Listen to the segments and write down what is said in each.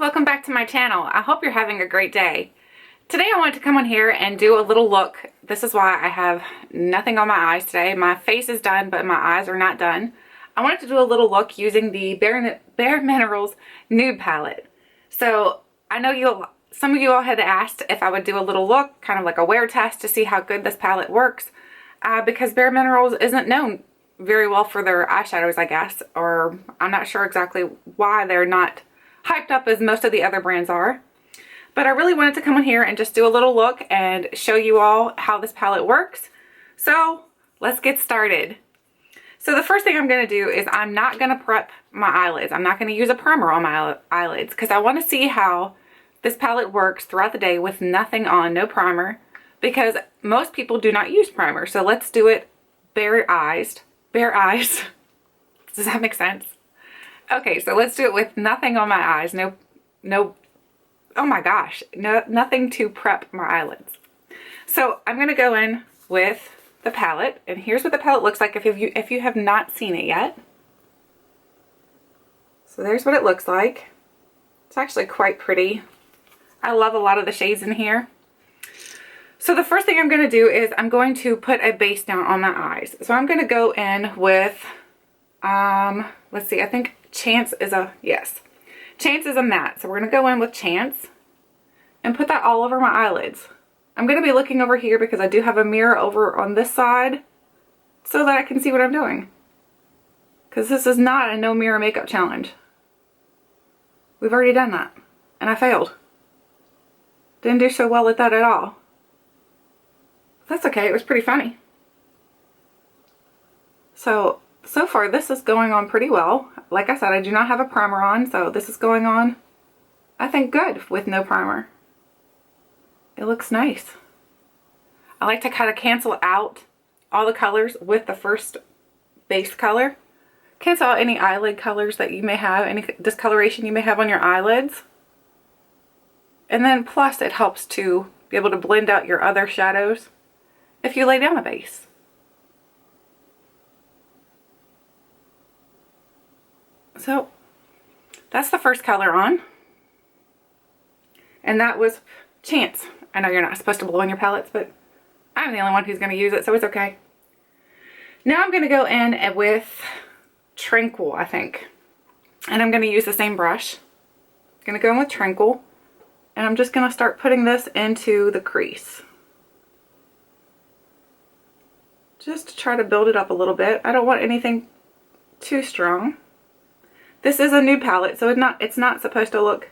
welcome back to my channel. I hope you're having a great day. Today I wanted to come on here and do a little look. This is why I have nothing on my eyes today. My face is done, but my eyes are not done. I wanted to do a little look using the BareMinerals Nude Palette. So I know some of you all had asked if I would do a little look, kind of like a wear test to see how good this palette works. Because BareMinerals isn't known very well for their eyeshadows, I guess. Or I'm not sure exactly why they're not hyped up as most of the other brands are. But I really wanted to come in here and just do a little look and show you all how this palette works. So let's get started. So the first thing I'm going to do is I'm not going to prep my eyelids. I'm not going to use a primer on my eyelids because I want to see how this palette works throughout the day with nothing on, no primer, because most people do not use primer. So let's do it bare eyes. Does that make sense? Okay, so let's do it with nothing on my eyes. No, oh my gosh, nothing to prep my eyelids. So I'm going to go in with the palette, and here's what the palette looks like if you have not seen it yet. So there's what it looks like. It's actually quite pretty. I love a lot of the shades in here. So the first thing I'm going to do is I'm going to put a base down on my eyes. So I'm going to go in with, let's see, I think Chance is a matte. So we're going to go in with Chance and put that all over my eyelids. I'm going to be looking over here because I do have a mirror over on this side so that I can see what I'm doing. Because this is not a no mirror makeup challenge. We've already done that and I failed. Didn't do so well at that at all. That's okay, it was pretty funny. So far this is going on pretty well. Like I said, I do not have a primer on, so this is going on, I think, good with no primer. It looks nice. I like to kind of cancel out all the colors with the first base color. Cancel out any eyelid colors that you may have, any discoloration you may have on your eyelids. And then plus it helps to be able to blend out your other shadows if you lay down a base. So that's the first color on. And that was Chance. I know you're not supposed to blow on your palettes, but I'm the only one who's going to use it, so it's okay. Now I'm going to go in with Tranquil, I think. And I'm going to use the same brush. I'm going to go in with Tranquil. And I'm just going to start putting this into the crease. Just to try to build it up a little bit. I don't want anything too strong. This is a nude palette, so it's not supposed to look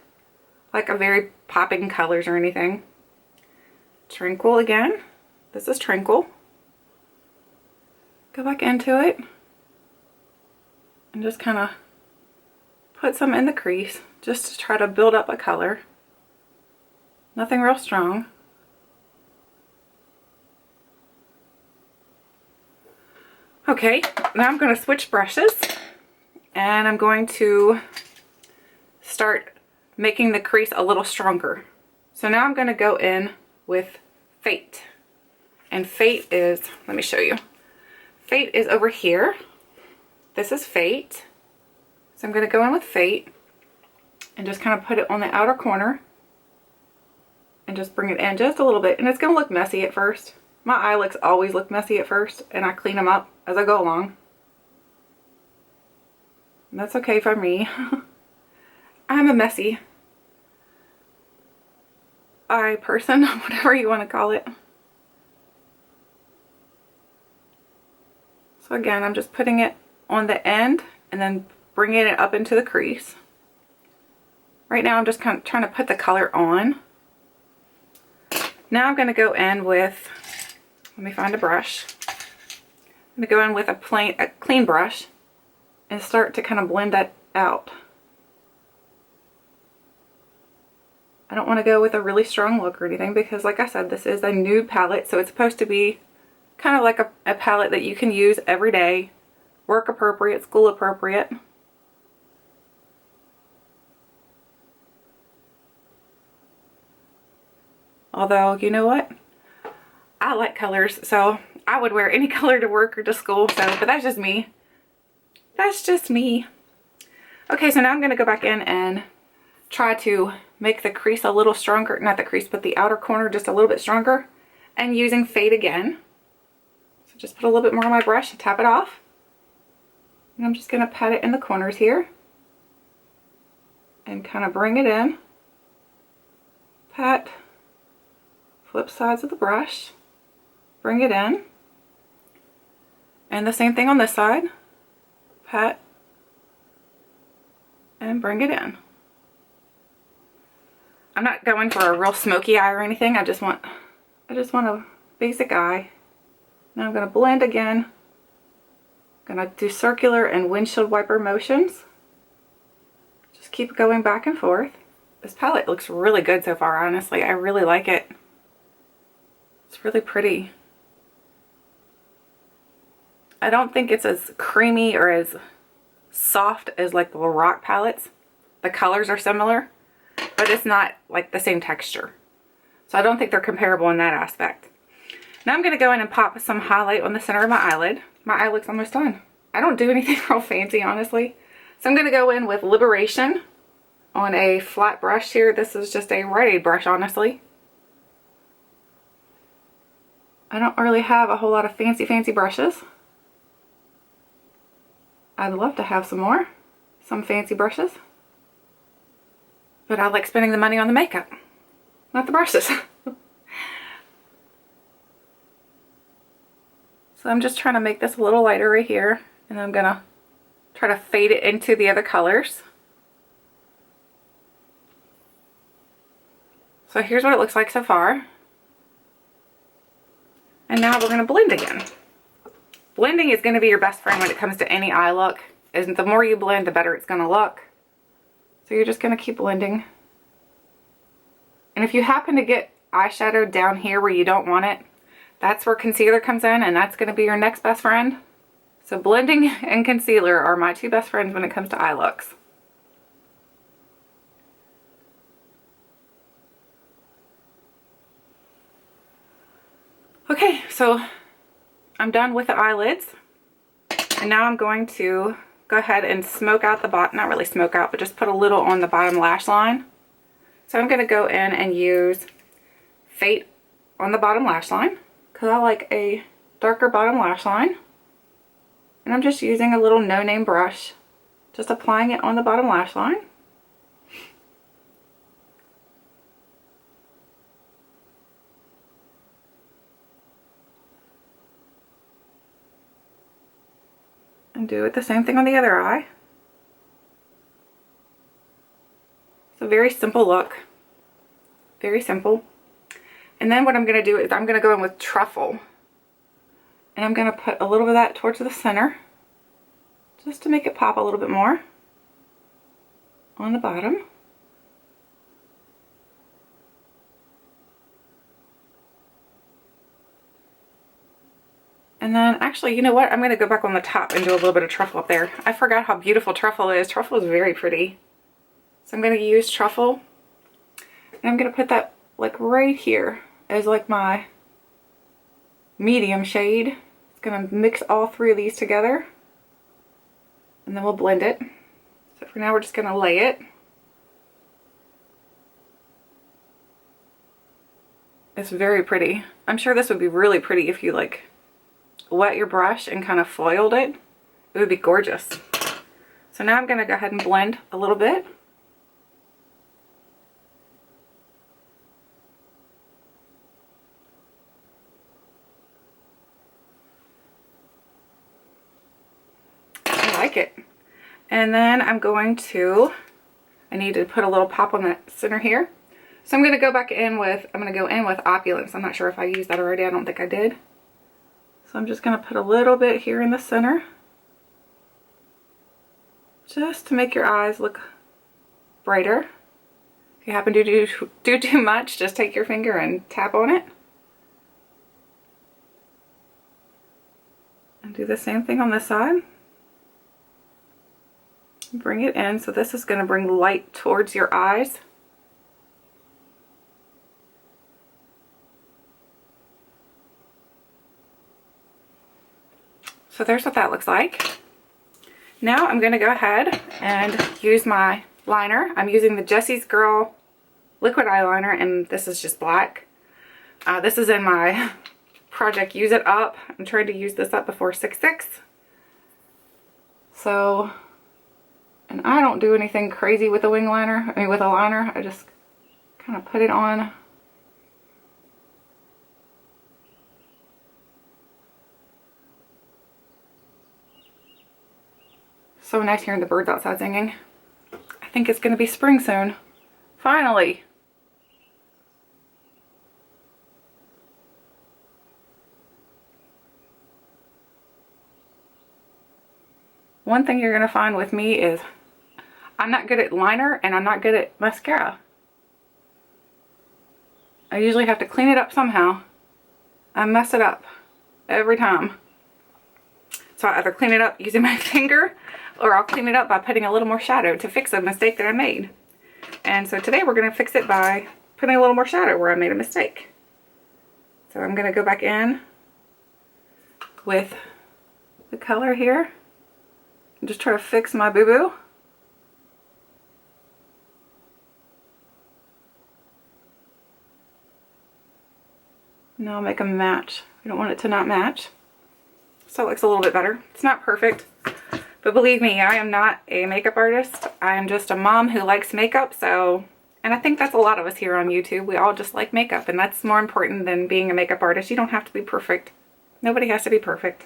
like a very popping colors or anything. Tranquil again. This is Tranquil. Go back into it. And just kind of put some in the crease just to try to build up a color. Nothing real strong. Okay, now I'm going to switch brushes. And I'm going to start making the crease a little stronger. So now I'm going to go in with Fate. And Fate is, let me show you. Fate is over here. This is Fate. So I'm going to go in with Fate and just kind of put it on the outer corner. And just bring it in just a little bit. And it's going to look messy at first. My eye looks always look messy at first. And I clean them up as I go along. That's okay for me. I'm a messy eye person, whatever you want to call it. So again, I'm just putting it on the end and then bringing it up into the crease. Right now I'm just kind of trying to put the color on. Now I'm going to go in with, let me find a brush. I'm going to go in with a clean brush and start to kind of blend that out. I don't want to go with a really strong look or anything because, like I said, this is a nude palette, so it's supposed to be kind of like a palette that you can use every day, work appropriate, school appropriate. Although, you know what? I like colors, so I would wear any color to work or to school, but that's just me. That's just me. Okay, so now I'm going to go back in and try to make the crease a little stronger, not the crease, but the outer corner just a little bit stronger, and using Fade again. So just put a little bit more on my brush and tap it off. And I'm just gonna pat it in the corners here and kind of bring it in. Pat, flip sides of the brush, bring it in. And the same thing on this side. Pat and bring it in. I'm not going for a real smoky eye or anything. I just want a basic eye. Now I'm going to blend again. I'm going to do circular and windshield wiper motions. Just keep going back and forth. This palette looks really good so far, honestly. I really like it. It's really pretty. I don't think it's as creamy or as soft as like the Lorac palettes. The colors are similar, but it's not like the same texture. So I don't think they're comparable in that aspect. Now I'm going to go in and pop some highlight on the center of my eyelid. My eye looks almost done. I don't do anything real fancy, honestly. So I'm going to go in with Liberation on a flat brush here. This is just a Rite Aid brush, honestly. I don't really have a whole lot of fancy brushes. I'd love to have some fancy brushes. But I like spending the money on the makeup, not the brushes. So I'm just trying to make this a little lighter right here. And I'm gonna try to fade it into the other colors. So here's what it looks like so far. And now we're gonna blend again. Blending is going to be your best friend when it comes to any eye look. And the more you blend, the better it's going to look. So you're just going to keep blending. And if you happen to get eyeshadow down here where you don't want it, that's where concealer comes in, and that's going to be your next best friend. So blending and concealer are my two best friends when it comes to eye looks. Okay, so I'm done with the eyelids, and now I'm going to go ahead and smoke out the bottom, not really smoke out, but just put a little on the bottom lash line. So I'm going to go in and use Fate on the bottom lash line because I like a darker bottom lash line. And I'm just using a little no-name brush, just applying it on the bottom lash line. And do it the same thing on the other eye. It's a very simple look. Very simple. And then what I'm going to do is I'm going to go in with Truffle. And I'm going to put a little bit of that towards the center. Just to make it pop a little bit more. On the bottom. And then actually, you know what? I'm going to go back on the top and do a little bit of Truffle up there. I forgot how beautiful Truffle is. Truffle is very pretty. So I'm going to use Truffle. And I'm going to put that like right here as like my medium shade. It's going to mix all three of these together. And then we'll blend it. So for now we're just going to lay it. It's very pretty. I'm sure this would be really pretty if you like wet your brush and kind of foiled it. It would be gorgeous. So now I'm going to go ahead and blend a little bit. I like it. And then I'm going to, I need to put a little pop on that center here. So I'm going to go back in with, I'm going to go in with Opulence. I'm not sure if I used that already. I don't think I did. So I'm just going to put a little bit here in the center. Just to make your eyes look brighter. If you happen to do too much, just take your finger and tap on it. And do the same thing on this side. Bring it in. So this is going to bring light towards your eyes. So there's what that looks like. Now I'm going to go ahead and use my liner. I'm using the Jessie's Girl liquid eyeliner, and this is just black. This is in my project Use It Up. I'm trying to use this up before 6/6. So, and I don't do anything crazy with a wing liner, with a liner. I just kind of put it on. So nice hearing the birds outside singing. I think it's going to be spring soon. Finally. One thing you're going to find with me is I'm not good at liner and I'm not good at mascara. I usually have to clean it up somehow. I mess it up every time. So I either clean it up using my finger, or I'll clean it up by putting a little more shadow to fix a mistake that I made. And so today we're going to fix it by putting a little more shadow where I made a mistake. So I'm going to go back in with the color here and just try to fix my boo-boo. Now I'll make them match. We don't want it to not match. So it looks a little bit better. It's not perfect, but believe me, I am not a makeup artist. I am just a mom who likes makeup, and I think that's a lot of us here on YouTube. We all just like makeup, and that's more important than being a makeup artist. You don't have to be perfect. Nobody has to be perfect.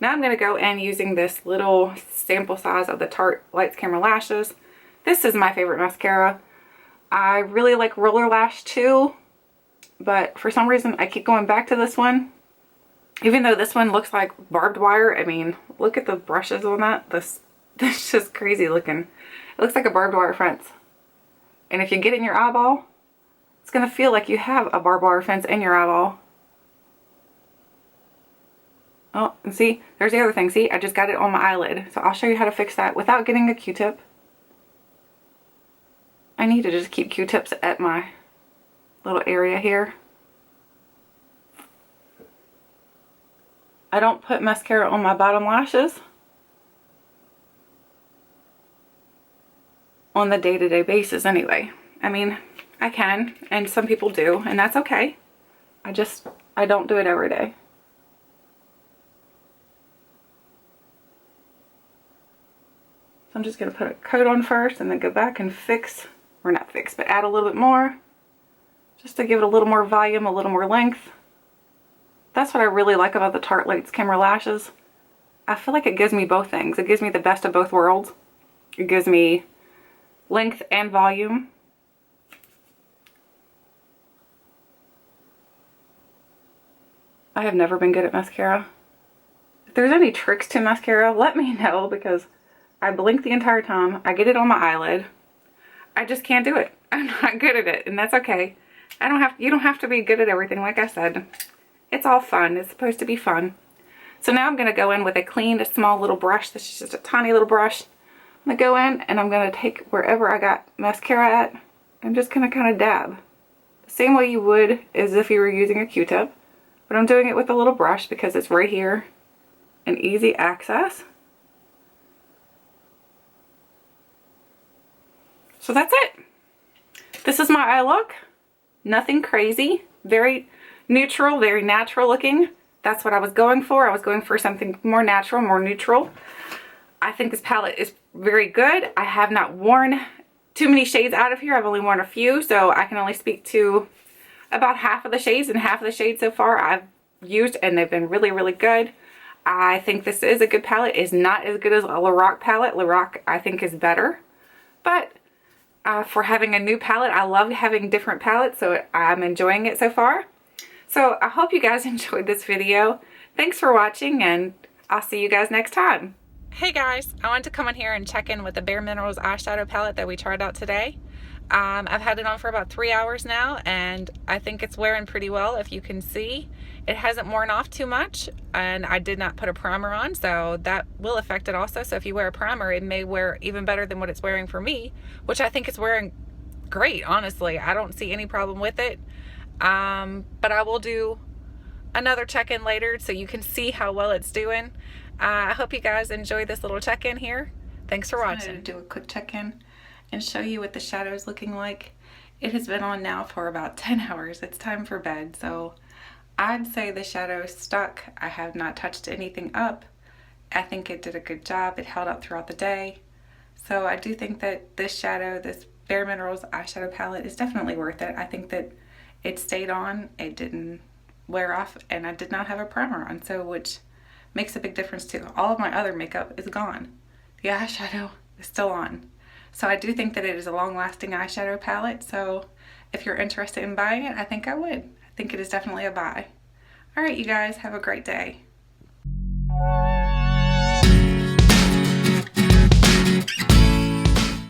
Now I'm going to go in using this little sample size of the Tarte Lights Camera Lashes. This is my favorite mascara. I really like Roller Lash too, but for some reason I keep going back to this one. Even though this one looks like barbed wire, I mean, look at the brushes on that. This is just crazy looking. It looks like a barbed wire fence. And if you get it in your eyeball, it's going to feel like you have a barbed wire fence in your eyeball. Oh, and see, there's the other thing. See, I just got it on my eyelid. So I'll show you how to fix that without getting a Q-tip. I need to just keep Q-tips at my little area here. I don't put mascara on my bottom lashes on the day-to-day basis anyway. I mean, I can, and some people do, and that's okay. I don't do it every day. So I'm just going to put a coat on first and then go back and fix, or not fix, but add a little bit more just to give it a little more volume, a little more length. That's what I really like about the Tarte Lights Camera Lashes. I feel like it gives me both things. It gives me the best of both worlds. It gives me length and volume. I have never been good at mascara. If there's any tricks to mascara, let me know, because I blink the entire time. I get it on my eyelid. I just can't do it. I'm not good at it, and that's okay. You don't have to be good at everything, like I said. It's all fun. It's supposed to be fun. So now I'm going to go in with a clean, small little brush. This is just a tiny little brush. I'm going to go in and I'm going to take wherever I got mascara at. I'm just going to kind of dab. The same way you would as if you were using a Q-tip. But I'm doing it with a little brush because it's right here and easy access. So that's it. This is my eye look. Nothing crazy. Very neutral, very natural looking. That's what I was going for. I was going for something more natural, more neutral. I think this palette is very good. I have not worn too many shades out of here. I've only worn a few, so I can only speak to about half of the shades, and half of the shades so far I've used, and they've been really, really good. I think this is a good palette. It's not as good as a Lorac palette. Lorac, I think, is better. But for having a new palette, I love having different palettes, so I'm enjoying it so far. So I hope you guys enjoyed this video. Thanks for watching, and I'll see you guys next time. Hey guys, I wanted to come in here and check in with the BareMinerals eyeshadow palette that we tried out today. I've had it on for about 3 hours now, and I think it's wearing pretty well. If you can see, it hasn't worn off too much, and I did not put a primer on, so that will affect it also. So if you wear a primer, it may wear even better than what it's wearing for me, which I think it's wearing great, honestly. I don't see any problem with it. But I will do another check-in later so you can see how well it's doing. I hope you guys enjoy this little check-in here. Thanks for watching. I wanted to do a quick check-in and show you what the shadow is looking like. It has been on now for about 10 hours. It's time for bed, so I'd say the shadow is stuck. I have not touched anything up. I think it did a good job. It held up throughout the day. So I do think that this shadow, this BareMinerals eyeshadow palette, is definitely worth it. I think that it stayed on, it didn't wear off, and I did not have a primer on, so which makes a big difference too. All of my other makeup is gone. The eyeshadow is still on. So I do think that it is a long-lasting eyeshadow palette, so if you're interested in buying it, I think I would. I think it is definitely a buy. Alright, you guys, have a great day.